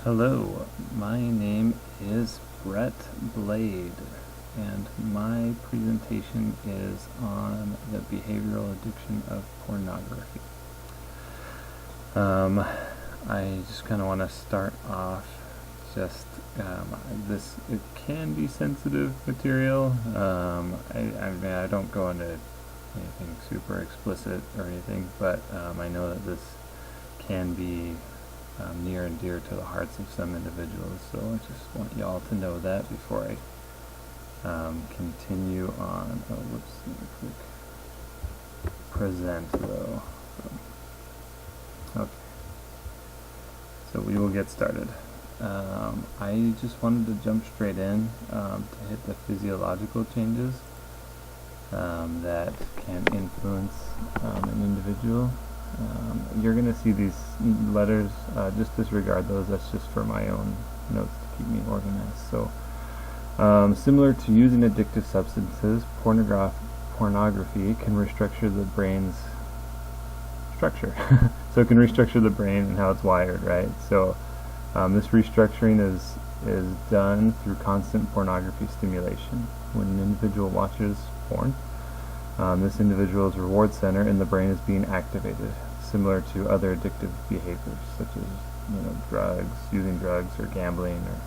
Hello, my name is Brett Bladh, and my presentation is on the behavioral addiction of pornography. I just kind of want to start off it can be sensitive material. I don't go into anything super explicit or anything, but I know that this can be near and dear to the hearts of some individuals, so I just want y'all to know that before I continue on. Oh, whoops, let me click present though. Okay, so we will get started. I just wanted to jump straight in to hit the physiological changes that can influence an individual. You're going to see these letters, just disregard those, that's just for my own notes to keep me organized. So, similar to using addictive substances, pornography can restructure the brain's structure. So it can restructure the brain and how it's wired, right? So this restructuring is done through constant pornography stimulation. When an individual watches porn, this individual's reward center in the brain is being activated, similar to other addictive behaviors, such as using drugs, or gambling, or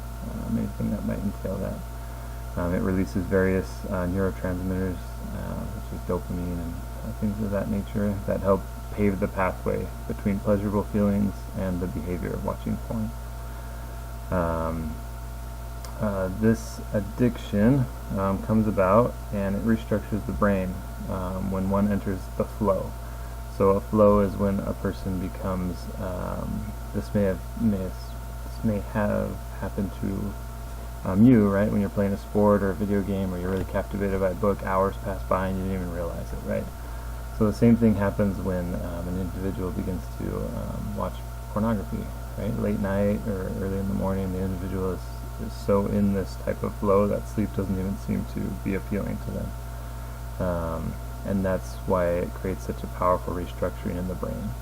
anything that might entail that. It releases various neurotransmitters, such as dopamine and things of that nature, that help pave the pathway between pleasurable feelings and the behavior of watching porn. This addiction comes about, and it restructures the brain when one enters the flow. So a flow is when a person becomes, this may have happened to you, right? When you're playing a sport or a video game, or you're really captivated by a book, hours pass by and you didn't even realize it, right? So the same thing happens when an individual begins to watch pornography, right? Late night or early in the morning, the individual is so in this type of flow that sleep doesn't even seem to be appealing to them. And that's why it creates such a powerful restructuring in the brain.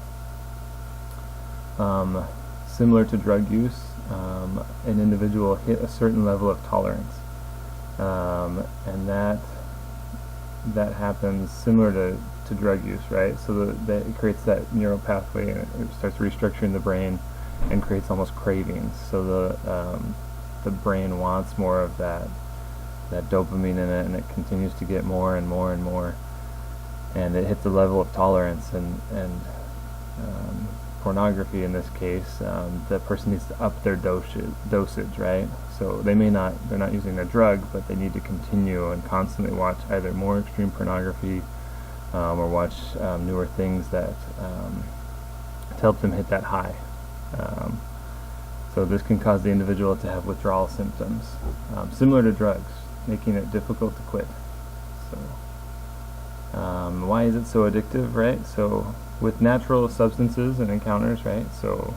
Similar to drug use, an individual hit a certain level of tolerance, and that happens similar to drug use, right? So that it creates that neural pathway, and it starts restructuring the brain and creates almost cravings. So the brain wants more of that dopamine in it, and it continues to get more and more and more, and it hits a level of tolerance. And pornography in this case, the person needs to up their dosage, right? So they're not using a drug, but they need to continue and constantly watch either more extreme pornography or watch newer things that to help them hit that high. So this can cause the individual to have withdrawal symptoms, similar to drugs, making it difficult to quit. So why is it so addictive, right? So with natural substances and encounters, right? So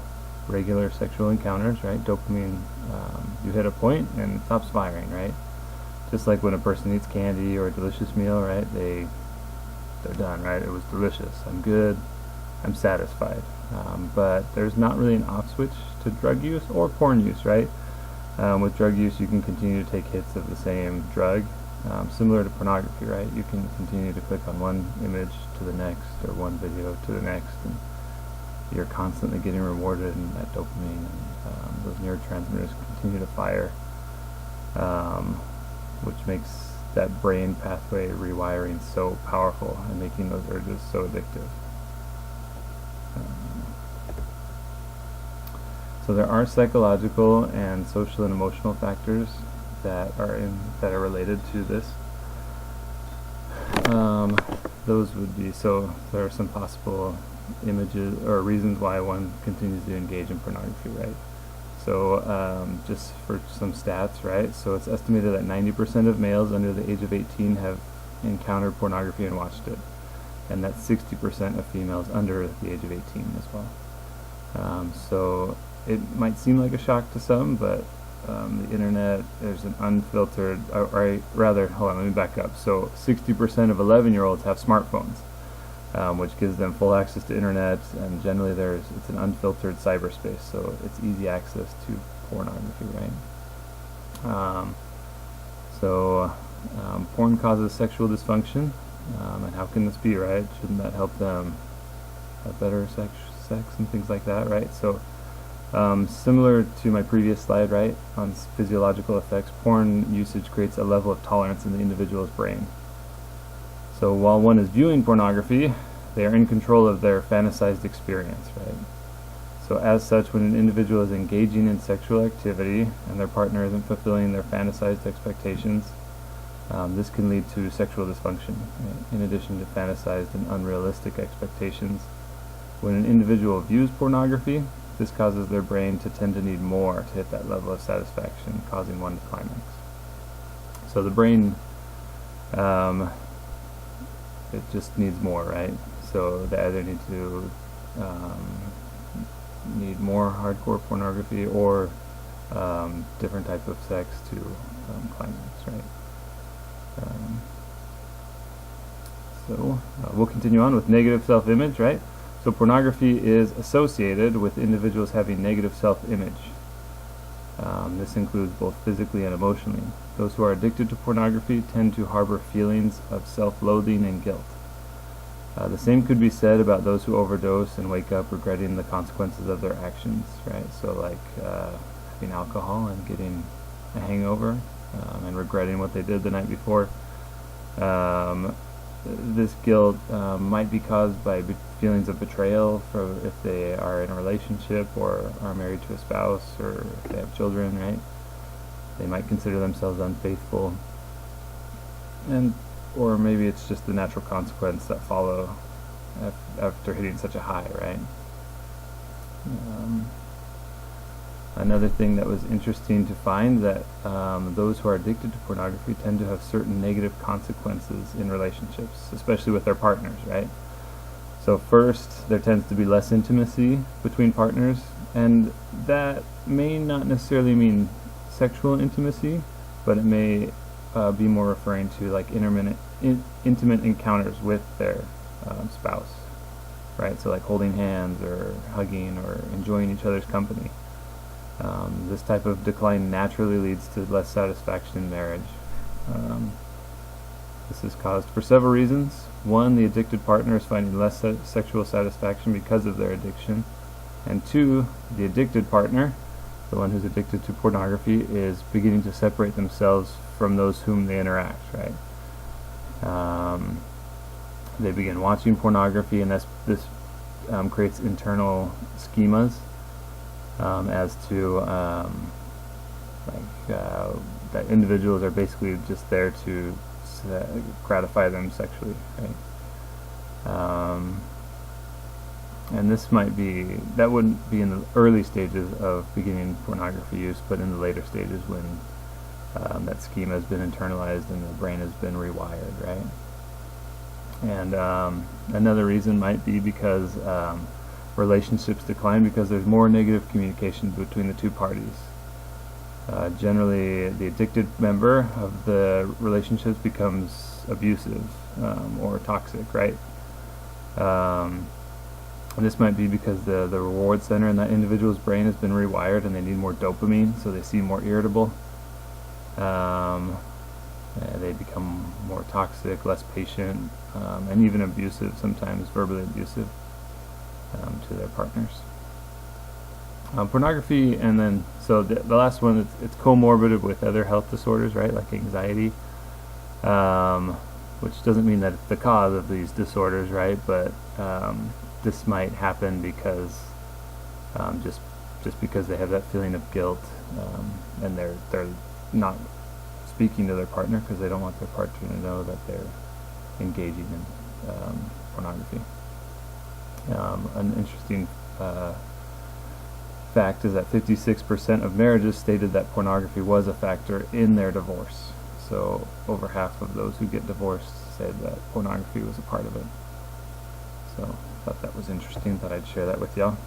regular sexual encounters, right? Dopamine, you hit a point and it stops firing, right? Just like when a person eats candy or a delicious meal, right? They're done, right? It was delicious. I'm good. I'm satisfied. But there's not really an off switch to drug use or porn use, right? With drug use, you can continue to take hits of the same drug, similar to pornography, right? You can continue to click on one image to the next, or one video to the next, and you're constantly getting rewarded, and that dopamine and those neurotransmitters continue to fire, which makes that brain pathway rewiring so powerful and making those urges so addictive. So there are psychological and social and emotional factors that are related to this. Those would be, so there are some possible images or reasons why one continues to engage in pornography, right? So just for some stats, right? So it's estimated that 90% of males under the age of 18 have encountered pornography and watched it, and that's 60% of females under the age of 18 as well. So it might seem like a shock to some, but the internet, there's an unfiltered, hold on, let me back up. So 60% of 11-year-olds have smartphones. which gives them full access to internet, and generally it's an unfiltered cyberspace, so it's easy access to pornography, right? Porn causes sexual dysfunction, and how can this be, right? Shouldn't that help them have better sex and things like that, right? So similar to my previous slide, right, on physiological effects, porn usage creates a level of tolerance in the individual's brain. So while one is viewing pornography, they are in control of their fantasized experience, right? So as such, when an individual is engaging in sexual activity and their partner isn't fulfilling their fantasized expectations, this can lead to sexual dysfunction, right? In addition to fantasized and unrealistic expectations. When an individual views pornography, this causes their brain to tend to need more to hit that level of satisfaction, causing one to climax. So the brain, it just needs more, right? So they either need to need more hardcore pornography or different type of sex to climax, right? We'll continue on with negative self-image, right? So pornography is associated with individuals having negative self-image. This includes both physically and emotionally. Those who are addicted to pornography tend to harbor feelings of self-loathing and guilt. The same could be said about those who overdose and wake up regretting the consequences of their actions, right? So like having alcohol and getting a hangover and regretting what they did the night before. This guilt might be caused by feelings of betrayal for if they are in a relationship or are married to a spouse, or if they have children, right? They might consider themselves unfaithful, or maybe it's just the natural consequence that follow after hitting such a high, right? Another thing that was interesting to find that those who are addicted to pornography tend to have certain negative consequences in relationships, especially with their partners, right? So first, there tends to be less intimacy between partners, and that may not necessarily mean sexual intimacy, but it may be more referring to like intimate encounters with their spouse, right? So like holding hands or hugging or enjoying each other's company. This type of decline naturally leads to less satisfaction in marriage. This is caused for several reasons. One, the addicted partner is finding less sexual satisfaction because of their addiction. And two, the addicted partner, the one who's addicted to pornography, is beginning to separate themselves from those whom they interact, right? They begin watching pornography, and this creates internal schemas as to that individuals are basically just there to gratify them sexually, right? And this might be, that wouldn't be in the early stages of beginning pornography use, but in the later stages when that schema has been internalized and the brain has been rewired, right? And another reason might be because relationships decline because there's more negative communication between the two parties. Generally, the addicted member of the relationships becomes abusive or toxic, right? This might be because the reward center in that individual's brain has been rewired and they need more dopamine, so they seem more irritable. They become more toxic, less patient, and even abusive, sometimes verbally abusive to their partners. Pornography, and then so the last one, it's comorbid with other health disorders, right, like anxiety, which doesn't mean that it's the cause of these disorders, right, but this might happen because just because they have that feeling of guilt, and they're not speaking to their partner because they don't want their partner to know that they're engaging in pornography. An interesting fact is that 56% of marriages stated that pornography was a factor in their divorce. So over half of those who get divorced said that pornography was a part of it. So I thought that was interesting, thought I'd share that with y'all.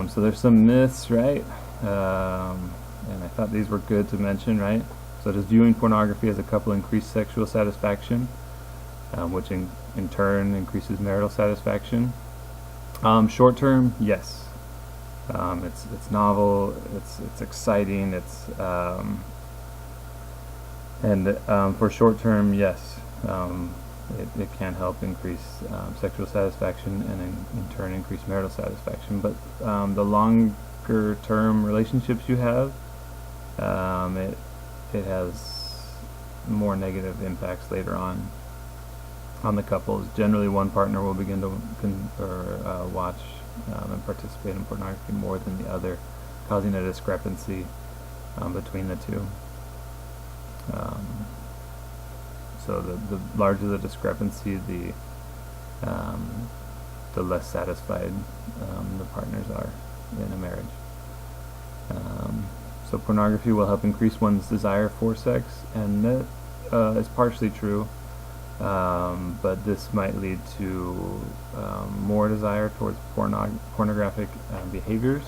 So there's some myths, right? And I thought these were good to mention, right? So does viewing pornography as a couple increase sexual satisfaction? which in turn increases marital satisfaction. Short term, yes. It's novel, it's exciting, for short term, yes. It can help increase sexual satisfaction and in turn increase marital satisfaction. But the longer term relationships you have, it has more negative impacts later on the couples. Generally, one partner will begin to watch and participate in pornography more than the other, causing a discrepancy between the two. So the larger the discrepancy, the less satisfied the partners are in a marriage. So pornography will help increase one's desire for sex, and that is partially true, but this might lead to more desire towards pornographic behaviors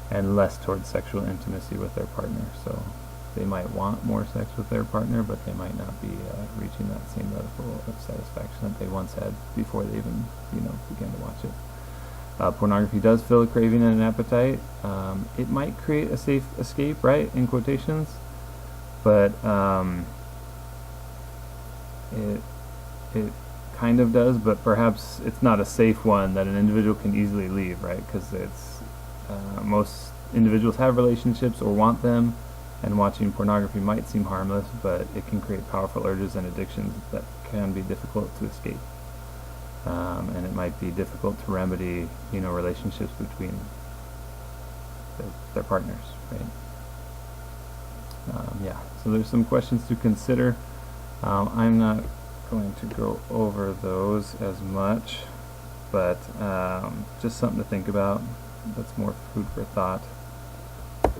and less towards sexual intimacy with their partner. So they might want more sex with their partner, but they might not be reaching that same level of satisfaction that they once had before they even began to watch it. Pornography does fill a craving and an appetite. It might create a safe escape, right, in quotations, but it kind of does, but perhaps it's not a safe one that an individual can easily leave, right? Because most individuals have relationships or want them, and watching pornography might seem harmless, but it can create powerful urges and addictions that can be difficult to escape. And it might be difficult to remedy, relationships between their partners, right? So there's some questions to consider. I'm not going to go over those as much, but just something to think about. That's more food for thought.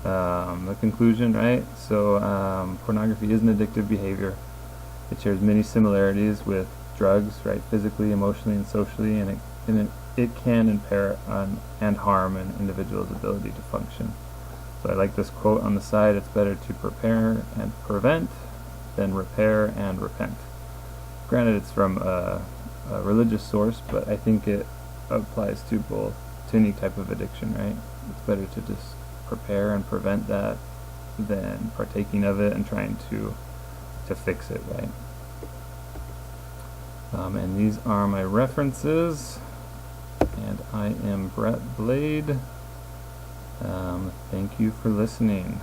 The conclusion, right? So pornography is an addictive behavior. It shares many similarities with drugs, right? Physically, emotionally, and socially, and it can impair and harm an individual's ability to function. So I like this quote on the side: "It's better to prepare and prevent than repair and repent." Granted, it's from a religious source, but I think it applies to any type of addiction, right? It's better to just prepare and prevent that than partaking of it and trying to fix it, right? And these are my references, and I am Bladh. Thank you for listening.